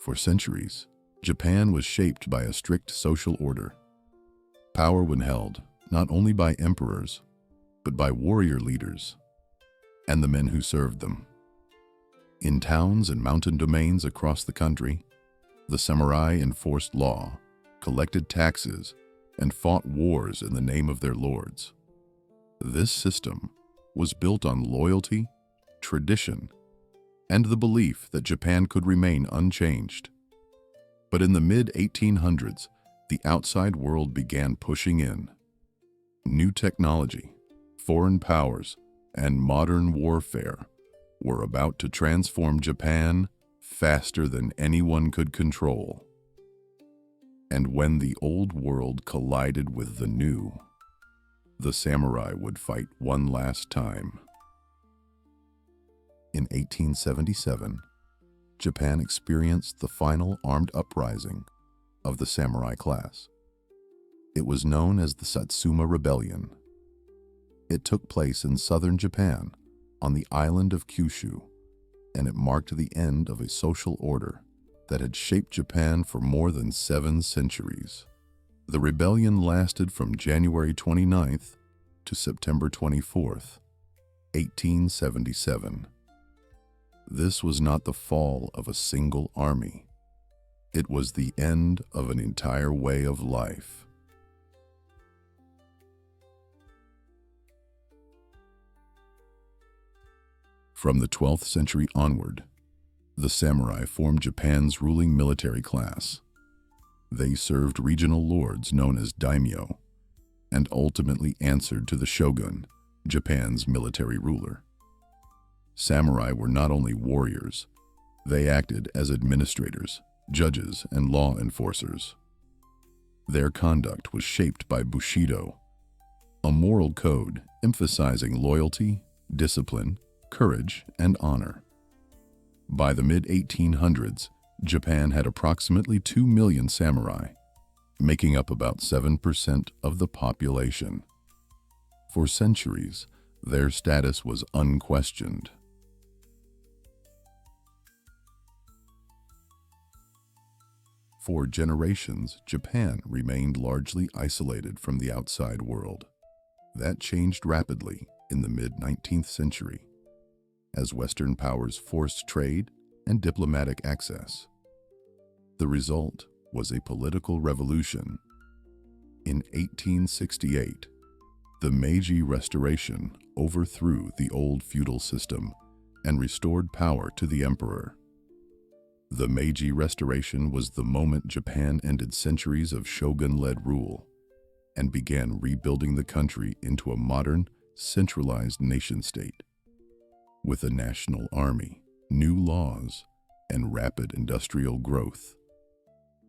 For centuries, Japan was shaped by a strict social order. Power was held not only by emperors, but by warrior leaders and the men who served them. In towns and mountain domains across the country, the samurai enforced law, collected taxes, and fought wars in the name of their lords. This system was built on loyalty, tradition, and the belief that Japan could remain unchanged. But in the mid-1800s, the outside world began pushing in. New technology, foreign powers, and modern warfare were about to transform Japan faster than anyone could control. And when the old world collided with the new, the samurai would fight one last time. In 1877, Japan experienced the final armed uprising of the samurai class. It was known as the Satsuma Rebellion. It took place in southern Japan on the island of Kyushu, and it marked the end of a social order that had shaped Japan for more than 7 centuries. The rebellion lasted from January 29th to September 24th, 1877. This was not the fall of a single army. It was the end of an entire way of life. From the 12th century onward, the samurai formed Japan's ruling military class. They served regional lords known as daimyo, and ultimately answered to the shogun, Japan's military ruler. Samurai were not only warriors, they acted as administrators, judges, and law enforcers. Their conduct was shaped by Bushido, a moral code emphasizing loyalty, discipline, courage, and honor. By the mid-1800s, Japan had approximately 2 million samurai, making up about 7% of the population. For centuries, their status was unquestioned. For generations, Japan remained largely isolated from the outside world. That changed rapidly in the mid-19th century, as Western powers forced trade and diplomatic access. The result was a political revolution. In 1868, the Meiji Restoration overthrew the old feudal system and restored power to the emperor. The Meiji Restoration was the moment Japan ended centuries of shogun-led rule and began rebuilding the country into a modern, centralized nation-state. With a national army, new laws, and rapid industrial growth,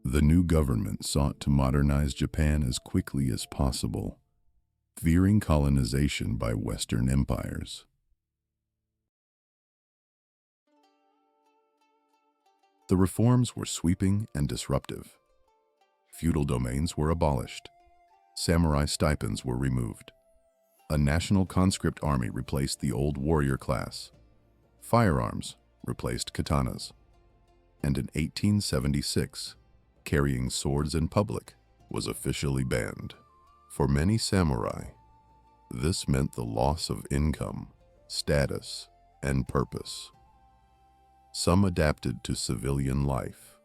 the new government sought to modernize Japan as quickly as possible, fearing colonization by Western empires. The reforms were sweeping and disruptive. Feudal domains were abolished. Samurai stipends were removed. A national conscript army replaced the old warrior class. Firearms replaced katanas. And in 1876, carrying swords in public was officially banned. For many samurai, this meant the loss of income, status, and purpose. Some adapted to civilian life.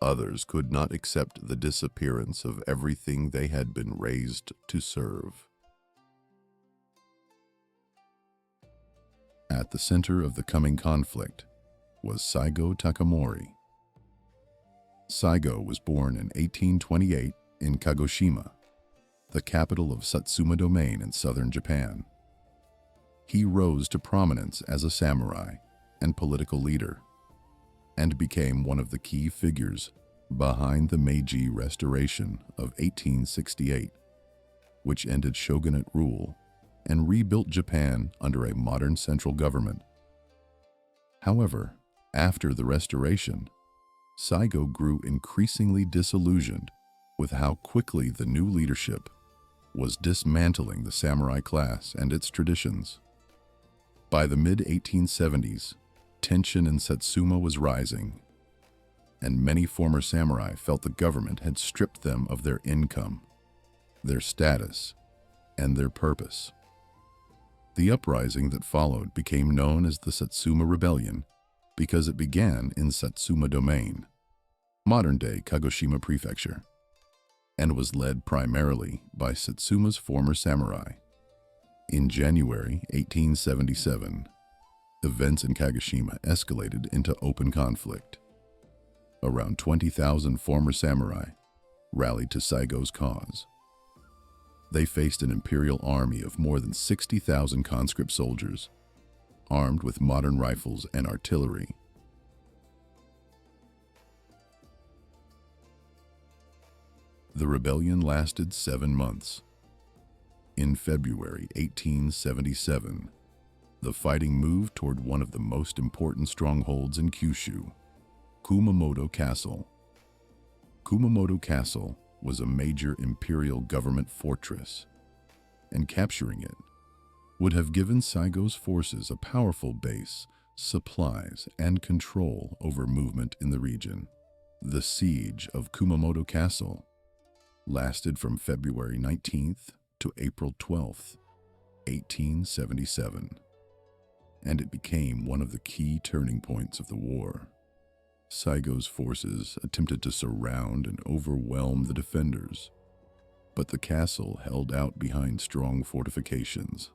Others could not accept the disappearance of everything they had been raised to serve. At the center of the coming conflict was Saigō Takamori. Saigo was born in 1828 in Kagoshima, the capital of Satsuma Domain in southern Japan. He rose to prominence as a samurai and political leader, and became one of the key figures behind the Meiji Restoration of 1868, which ended shogunate rule and rebuilt Japan under a modern central government. However, after the Restoration, Saigo grew increasingly disillusioned with how quickly the new leadership was dismantling the samurai class and its traditions. By the mid-1870s, tension in Satsuma was rising. and many former samurai felt the government had stripped them of their income, their status, and their purpose. The uprising that followed became known as the Satsuma Rebellion because it began in Satsuma Domain, modern-day Kagoshima Prefecture, and was led primarily by Satsuma's former samurai. In January 1877, events in Kagoshima escalated into open conflict. Around 20,000 former samurai rallied to Saigo's cause. They faced an imperial army of more than 60,000 conscript soldiers, armed with modern rifles and artillery. The rebellion lasted 7 months. In February 1877, the fighting moved toward one of the most important strongholds in Kyushu, Kumamoto Castle. Kumamoto Castle was a major imperial government fortress, and capturing it would have given Saigo's forces a powerful base, supplies, and control over movement in the region. The siege of Kumamoto Castle lasted from February 19th to April 12th, 1877, and it became one of the key turning points of the war. Saigo's forces attempted to surround and overwhelm the defenders, but the castle held out behind strong fortifications.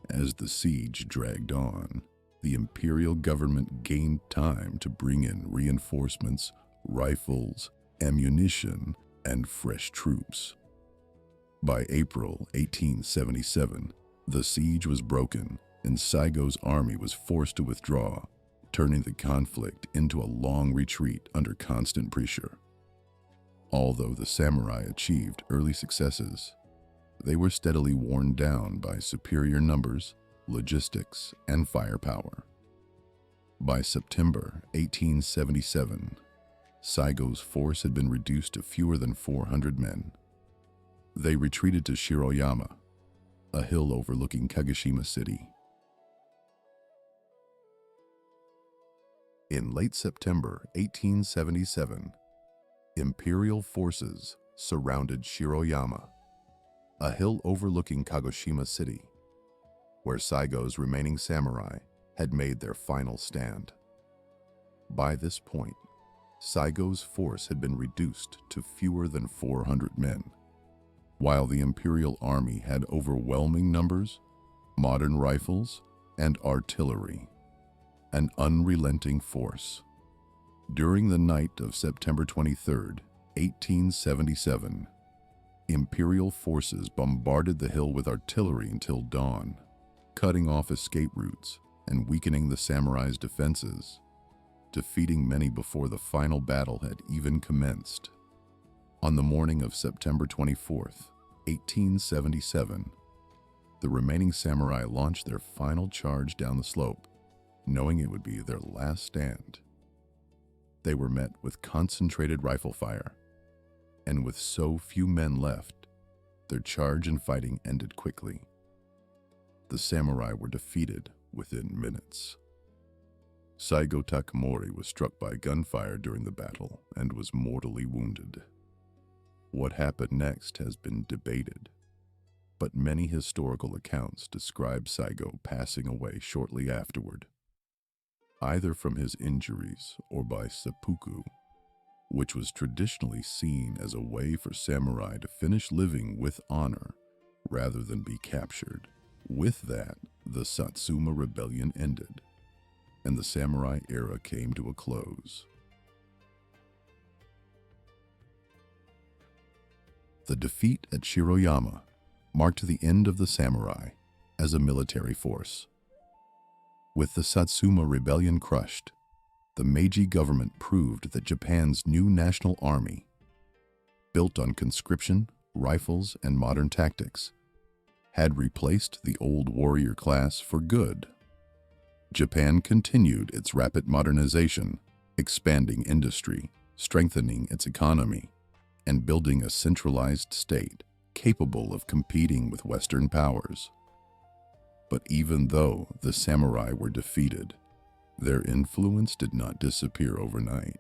As the siege dragged on, the imperial government gained time to bring in reinforcements, rifles, ammunition, and fresh troops. By April 1877, the siege was broken and Saigo's army was forced to withdraw, turning the conflict into a long retreat under constant pressure. Although the samurai achieved early successes, they were steadily worn down by superior numbers, logistics, and firepower. By September 1877, Saigo's force had been reduced to fewer than 400 men. They retreated to Shiroyama, a hill overlooking Kagoshima City. In late September 1877, imperial forces surrounded Shiroyama, a hill overlooking Kagoshima City, where Saigo's remaining samurai had made their final stand. By this point, Saigo's force had been reduced to fewer than 400 men, while the imperial army had overwhelming numbers, modern rifles, and artillery, an unrelenting force. During the night of September 23, 1877, imperial forces bombarded the hill with artillery until dawn, cutting off escape routes and weakening the samurai's defenses, defeating many before the final battle had even commenced. On the morning of September 24, 1877, the remaining samurai launched their final charge down the slope, knowing it would be their last stand. They were met with concentrated rifle fire, and with so few men left, their charge and fighting ended quickly. The samurai were defeated within minutes. Saigō Takamori was struck by gunfire during the battle and was mortally wounded. What happened next has been debated, but many historical accounts describe Saigo passing away shortly afterward, either from his injuries or by seppuku, which was traditionally seen as a way for samurai to finish living with honor rather than be captured. With that, the Satsuma Rebellion ended, and the samurai era came to a close. The defeat at Shiroyama marked the end of the samurai as a military force. With the Satsuma Rebellion crushed, the Meiji government proved that Japan's new national army, built on conscription, rifles, and modern tactics, had replaced the old warrior class for good. Japan continued its rapid modernization, expanding industry, strengthening its economy, and building a centralized state capable of competing with Western powers. But even though the samurai were defeated, their influence did not disappear overnight.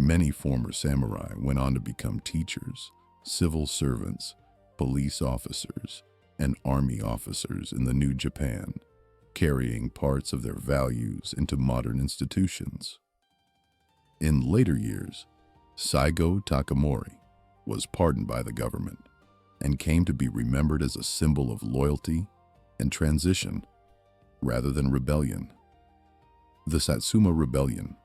Many former samurai went on to become teachers, civil servants, police officers, and army officers in the new Japan, carrying parts of their values into modern institutions. In later years, Saigo Takamori was pardoned by the government and came to be remembered as a symbol of loyalty and transition rather than rebellion. The Satsuma Rebellion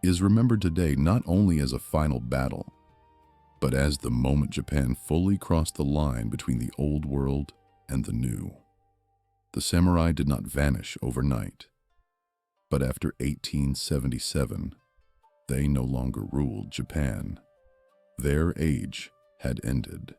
is remembered today not only as a final battle, but as the moment Japan fully crossed the line between the old world and the new. The samurai did not vanish overnight, but after 1877, they no longer ruled Japan. Their age had ended.